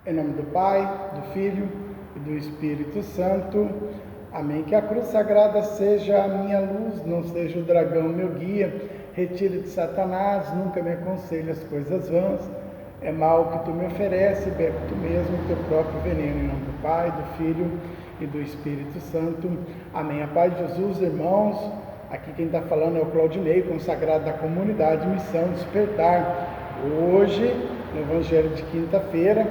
Em nome do Pai, do Filho e do Espírito Santo. Amém. Que a cruz sagrada seja a minha luz, não seja o dragão meu guia. Retire de Satanás, nunca me aconselhe as coisas vãs. É mal que tu me oferece, bebe tu mesmo o teu próprio veneno. Em nome do Pai, do Filho e do Espírito Santo. Amém. A paz de Jesus, irmãos. Aqui quem está falando é o Claudinei, consagrado da comunidade Missão Despertar. Hoje, no Evangelho de quinta-feira,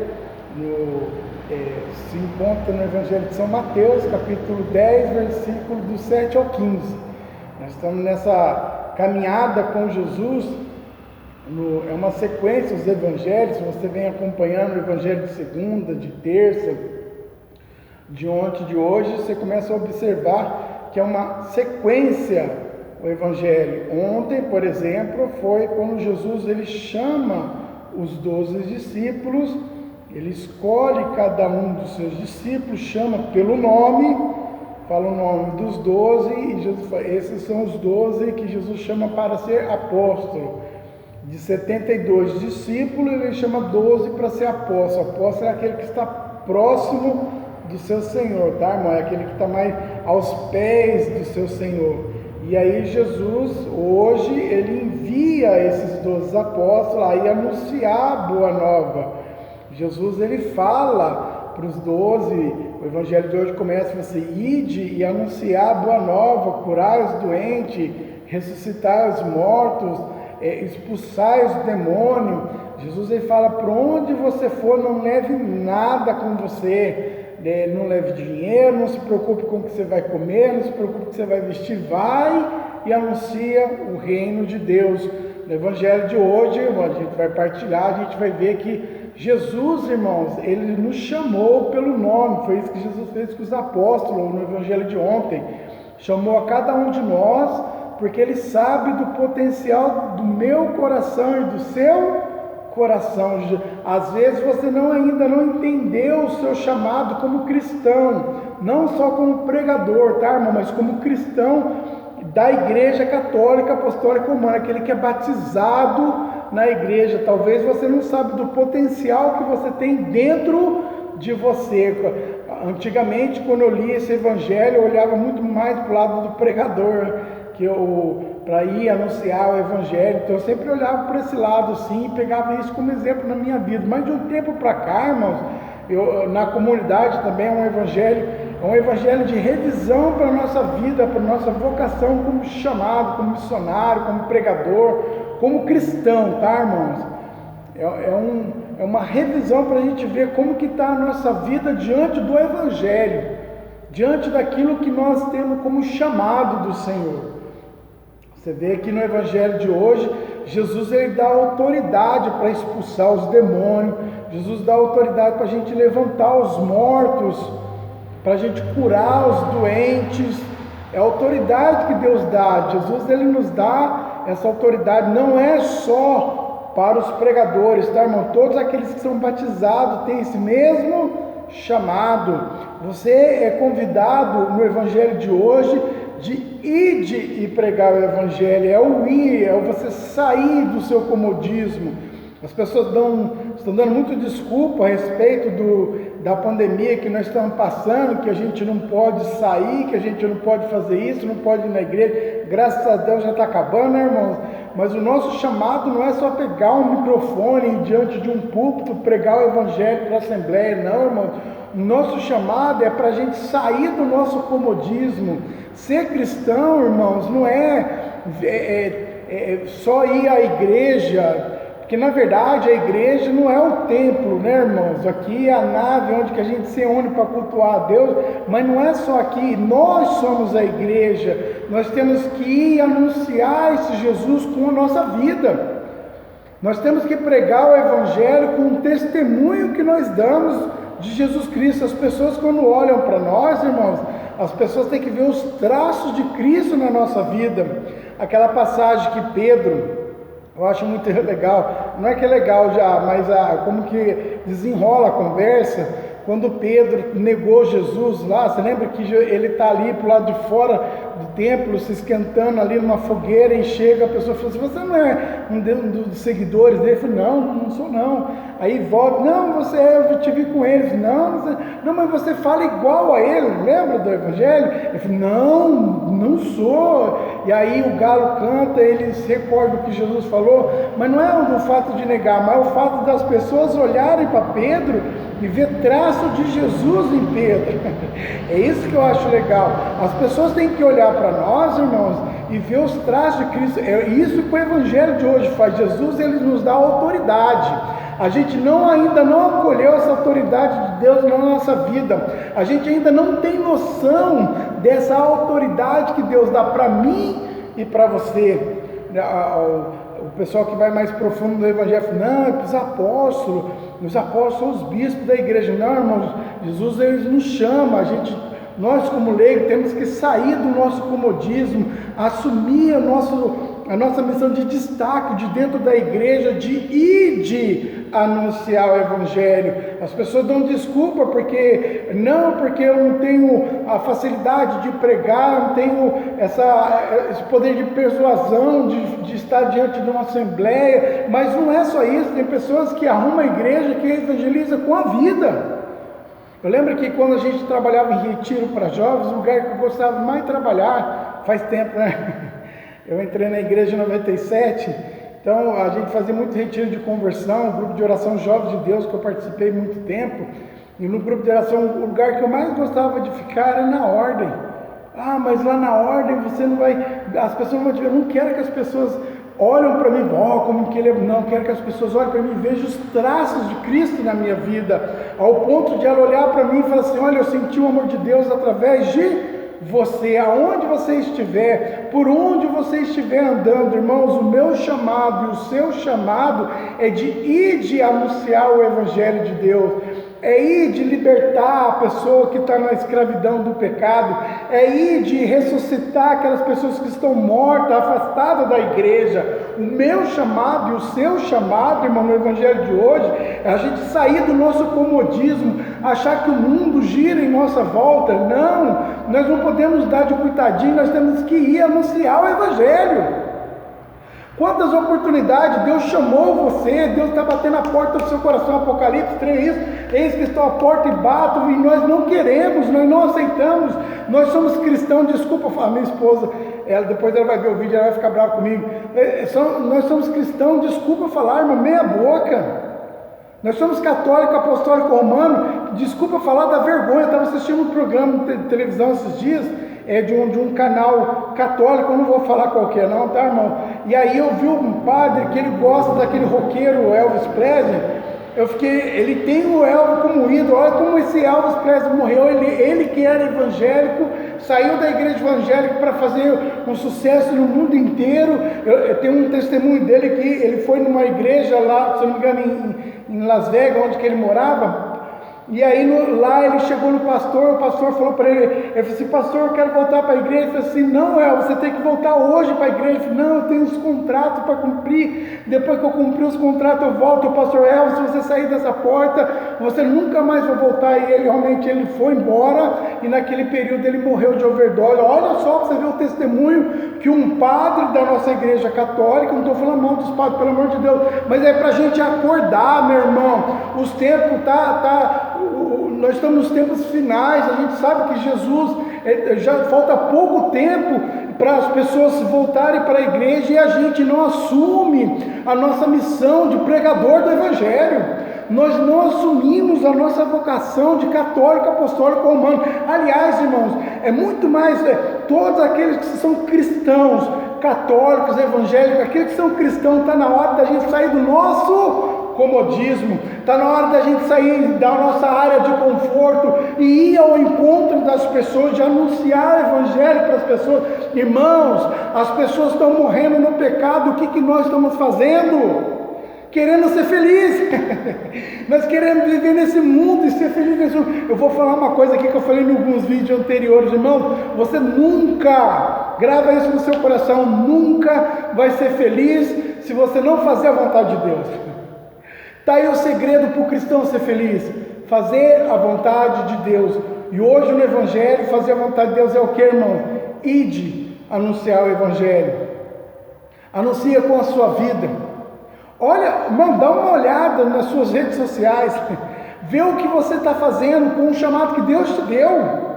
se encontra no Evangelho de São Mateus, capítulo 10, versículo do 7 ao 15. Nós estamos nessa caminhada com Jesus, é uma sequência dos evangelhos. Se você vem acompanhando o Evangelho de segunda, de terça, de ontem, de hoje, você começa a observar que é uma sequência o Evangelho. Ontem, por exemplo, foi quando Jesus ele chama os 12 discípulos. Ele escolhe cada um dos seus discípulos, chama pelo nome, fala o nome dos 12, e Jesus fala, esses são os 12 que Jesus chama para ser apóstolo. De 72 discípulos, ele chama 12 para ser apóstolo. Apóstolo é aquele que está próximo do seu Senhor, tá, irmão? É aquele que está mais aos pés do seu Senhor. E aí Jesus, hoje, ele envia esses 12 apóstolos aí anunciar a boa nova. Jesus ele fala para os 12, o Evangelho de hoje começa assim: ide e anunciar a boa nova, curai os doentes, ressuscitar os mortos, expulsar os demônios. Jesus ele fala: para onde você for, não leve nada com você, não leve dinheiro, não se preocupe com o que você vai comer, não se preocupe com o que você vai vestir, vai e anuncia o reino de Deus. No Evangelho de hoje, a gente vai partilhar, a gente vai ver que Jesus, irmãos, ele nos chamou pelo nome. Foi isso que Jesus fez com os apóstolos no Evangelho de ontem. Chamou a cada um de nós, porque ele sabe do potencial do meu coração e do seu coração. Às vezes você ainda não entendeu o seu chamado como cristão, não só como pregador, tá, irmão, mas como cristão da Igreja Católica Apostólica Romana, aquele que é batizado na igreja. Talvez você não sabe do potencial que você tem dentro de você. Antigamente, quando eu li esse evangelho, eu olhava muito mais para o lado do pregador, para ir anunciar o evangelho. Então eu sempre olhava para esse lado assim, e pegava isso como exemplo na minha vida. Mas de um tempo para cá, irmãos, na comunidade também é um evangelho de revisão para a nossa vida, para a nossa vocação como chamado, como missionário, como pregador, como cristão, tá, irmãos? É uma revisão para a gente ver como que está a nossa vida diante do Evangelho, diante daquilo que nós temos como chamado do Senhor. Você vê aqui no Evangelho de hoje, Jesus ele dá autoridade para expulsar os demônios, Jesus dá autoridade para a gente levantar os mortos, para a gente curar os doentes. É a autoridade que Deus dá. Jesus ele nos dá essa autoridade. Não é só para os pregadores, tá, irmão? Todos aqueles que são batizados têm esse mesmo chamado. Você é convidado no Evangelho de hoje de ir e pregar o Evangelho. É o ir, é você sair do seu comodismo. As pessoas estão dando muito desculpa a respeito da pandemia que nós estamos passando, que a gente não pode sair, que a gente não pode fazer isso, não pode ir na igreja. Graças a Deus já está acabando, né, irmãos? Mas o nosso chamado não é só pegar um microfone e diante de um púlpito pregar o evangelho para a assembleia, não, irmãos. O nosso chamado é para a gente sair do nosso comodismo. Ser cristão, irmãos, não é só ir à igreja. Porque na verdade a igreja não é o templo, né, irmãos? Aqui é a nave onde que a gente se une para cultuar a Deus, mas não é só aqui. Nós somos a igreja. Nós temos que ir anunciar esse Jesus com a nossa vida. Nós temos que pregar o evangelho com o testemunho que nós damos de Jesus Cristo. As pessoas, quando olham para nós, irmãos, as pessoas têm que ver os traços de Cristo na nossa vida. Aquela passagem que Pedro, eu acho muito legal, não é que é legal já, mas como que desenrola a conversa, quando Pedro negou Jesus lá. Você lembra que ele está ali para o lado de fora templo, se esquentando ali numa fogueira, e chega a pessoa e fala assim: você não é um dos seguidores dele? Eu falei: não sou não. Aí volta: não, você é, eu te vi com eles. Não, mas você fala igual a ele, lembra do evangelho? Eu falei: não sou. E aí o galo canta, ele se recorda do que Jesus falou, mas não é o fato de negar, mas é o fato das pessoas olharem para Pedro e ver traço de Jesus em Pedro. É isso que eu acho legal. As pessoas têm que olhar para nós, irmãos, e ver os traços de Cristo. É isso que o evangelho de hoje faz. Jesus, ele nos dá autoridade. A gente ainda não acolheu essa autoridade de Deus na nossa vida. A gente ainda não tem noção dessa autoridade que Deus dá para mim e para você. O pessoal que vai mais profundo no evangelho fala: não, é para os apóstolos são os bispos da igreja. Não, irmãos, Jesus, ele nos chama. Nós como leigos temos que sair do nosso comodismo, assumir a nossa missão de destaque de dentro da igreja, de anunciar o evangelho. As pessoas dão desculpa porque eu não tenho a facilidade de pregar, não tenho esse poder de persuasão, de estar diante de uma assembleia. Mas não é só isso, tem pessoas que arrumam a igreja, que evangeliza com a vida. Eu lembro que quando a gente trabalhava em retiro para jovens, o lugar que eu gostava mais de trabalhar, faz tempo, né? Eu entrei na igreja em 97, então a gente fazia muito retiro de conversão, um grupo de oração Jovens de Deus, que eu participei muito tempo. E no grupo de oração, o lugar que eu mais gostava de ficar era na ordem. Ah, mas lá na ordem você não vai... As pessoas vão dizer: eu não quero que as pessoas olhem para mim, como que ele é... Não, quero que as pessoas olhem para mim e vejam os traços de Cristo na minha vida, ao ponto de ela olhar para mim e falar assim: olha, eu senti o amor de Deus através de você, aonde você estiver, por onde você estiver andando. Irmãos, o meu chamado e o seu chamado é de ir de anunciar o evangelho de Deus, é ir de libertar a pessoa que está na escravidão do pecado, é ir de ressuscitar aquelas pessoas que estão mortas, afastadas da igreja. O meu chamado e o seu chamado, irmão, no evangelho de hoje, é a gente sair do nosso comodismo, achar que o mundo gira em nossa volta. Não, nós não podemos dar de coitadinho, nós temos que ir anunciar o evangelho. Quantas oportunidades Deus chamou você, Deus está batendo a porta do seu coração. Apocalipse 3, eis que estou à porta e bato, e nós não queremos, nós não aceitamos. Nós somos cristãos. Desculpa falar, minha esposa, depois ela vai ver o vídeo, ela vai ficar brava comigo. Nós somos cristãos, desculpa falar, irmão, meia boca. Nós somos católico, apostólico, romano. Desculpa falar da vergonha. Eu estava assistindo um programa de televisão esses dias, de um canal católico, eu não vou falar qual que é não, tá, irmão? E aí eu vi um padre que ele gosta daquele roqueiro Elvis Presley. Ele tem o Elvis como ídolo. Olha como esse Elvis Presley morreu. Ele que era evangélico, saiu da igreja evangélica para fazer um sucesso no mundo inteiro. Eu tenho um testemunho dele que ele foi numa igreja lá, se não me engano, em Las Vegas, onde que ele morava. E aí lá ele chegou no pastor, o pastor falou para ele falou assim: pastor, eu quero voltar para a igreja. Ele falou assim: não, você tem que voltar hoje para a igreja. Ele falou: não, eu tenho uns contratos para cumprir, depois que eu cumprir os contratos eu volto. O pastor: se você sair dessa porta, você nunca mais vai voltar. E ele realmente foi embora, e naquele período ele morreu de overdose. Olha só para você ver o testemunho que um padre da nossa igreja católica, não estou falando mal dos padres, pelo amor de Deus, mas é para a gente acordar, meu irmão. Os tempos nós estamos nos tempos finais. A gente sabe que Jesus, já falta pouco tempo para as pessoas voltarem para a igreja, e a gente não assume a nossa missão de pregador do evangelho. Nós não assumimos a nossa vocação de católico, apostólico, romano. Aliás, irmãos, é muito mais, todos aqueles que são cristãos, católicos, evangélicos, aqueles que são cristãos, está na hora da gente sair do nosso comodismo, está na hora da gente sair da nossa área de conforto e ir ao encontro das pessoas, de anunciar o evangelho para as pessoas. Irmãos, as pessoas estão morrendo no pecado. O que nós estamos fazendo? Querendo ser feliz. Nós queremos viver nesse mundo e ser feliz nesse mundo. Eu vou falar uma coisa aqui que eu falei em alguns vídeos anteriores, irmão. Você nunca, grava isso no seu coração, nunca vai ser feliz se você não fazer a vontade de Deus. Está aí o segredo para o cristão ser feliz: fazer a vontade de Deus. E hoje no evangelho, fazer a vontade de Deus é o que, irmão? Ide anunciar o Evangelho. Anuncia com a sua vida. Olha, irmão, dá uma olhada nas suas redes sociais. Vê o que você está fazendo com o chamado que Deus te deu.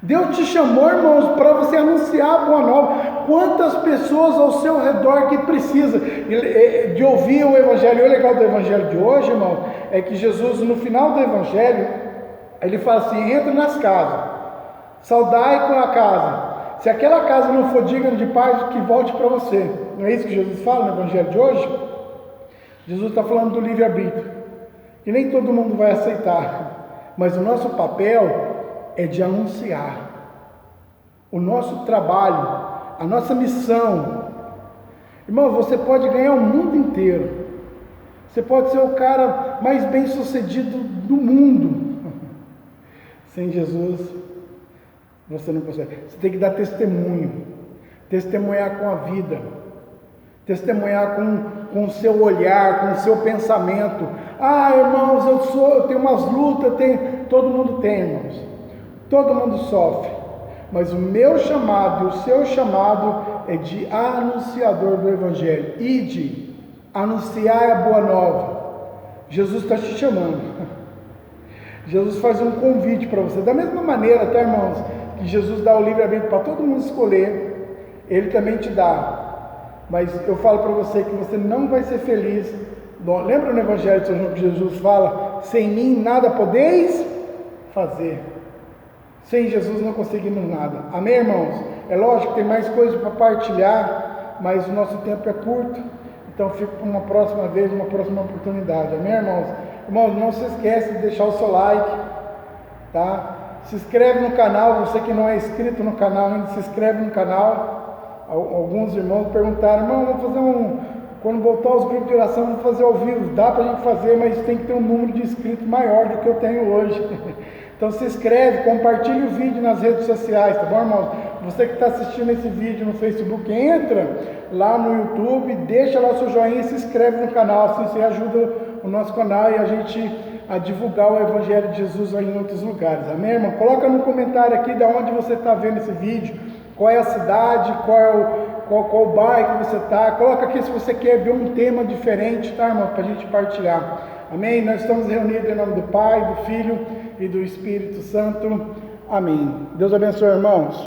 Deus te chamou, irmãos, para você anunciar a boa nova. Quantas pessoas ao seu redor que precisa de ouvir o Evangelho? O legal do Evangelho de hoje, irmão, é que Jesus, no final do Evangelho, ele fala assim: entra nas casas, saudai com a casa. Se aquela casa não for digna de paz, que volte para você. Não é isso que Jesus fala no Evangelho de hoje? Jesus está falando do livre-arbítrio, que nem todo mundo vai aceitar, mas o nosso papel é de anunciar. O nosso trabalho, a nossa missão. Irmão, você pode ganhar o mundo inteiro. Você pode ser o cara mais bem sucedido do mundo. Sem Jesus, você não consegue. Você tem que dar testemunho. Testemunhar com a vida. Testemunhar com o seu olhar, com o seu pensamento. Ah, irmãos, eu tenho umas lutas, todo mundo tem, irmãos. Todo mundo sofre, mas o meu chamado e o seu chamado é de anunciador do Evangelho. Ide, anunciar a boa nova. Jesus está te chamando. Jesus faz um convite para você. Da mesma maneira, tá, irmãos, que Jesus dá o livre-arbítrio para todo mundo escolher, Ele também te dá. Mas eu falo para você que você não vai ser feliz. Lembra no Evangelho de São João que Jesus fala: sem mim nada podeis fazer. Sem Jesus não conseguimos nada. Amém, irmãos? É lógico que tem mais coisas para partilhar, mas o nosso tempo é curto. Então fico para uma próxima vez, uma próxima oportunidade. Amém, irmãos? Irmãos, não se esqueça de deixar o seu like, tá? Se inscreve no canal, você que não é inscrito no canal ainda, se inscreve no canal. Alguns irmãos perguntaram: irmão, vamos fazer quando voltar os grupos de oração, vamos fazer ao vivo. Dá para a gente fazer, mas tem que ter um número de inscritos maior do que eu tenho hoje. Então se inscreve, compartilhe o vídeo nas redes sociais, tá bom, irmãos? Você que está assistindo esse vídeo no Facebook, entra lá no YouTube, deixa lá o seu joinha e se inscreve no canal, assim você ajuda o nosso canal e a gente a divulgar o Evangelho de Jesus em outros lugares, amém, irmão? Coloca no comentário aqui de onde você está vendo esse vídeo, qual é a cidade, qual o bairro que você está. Coloca aqui se você quer ver um tema diferente, tá, irmão? Para a gente partilhar, amém? Nós estamos reunidos em nome do Pai, do Filho e do Espírito Santo, amém. Deus abençoe, irmãos.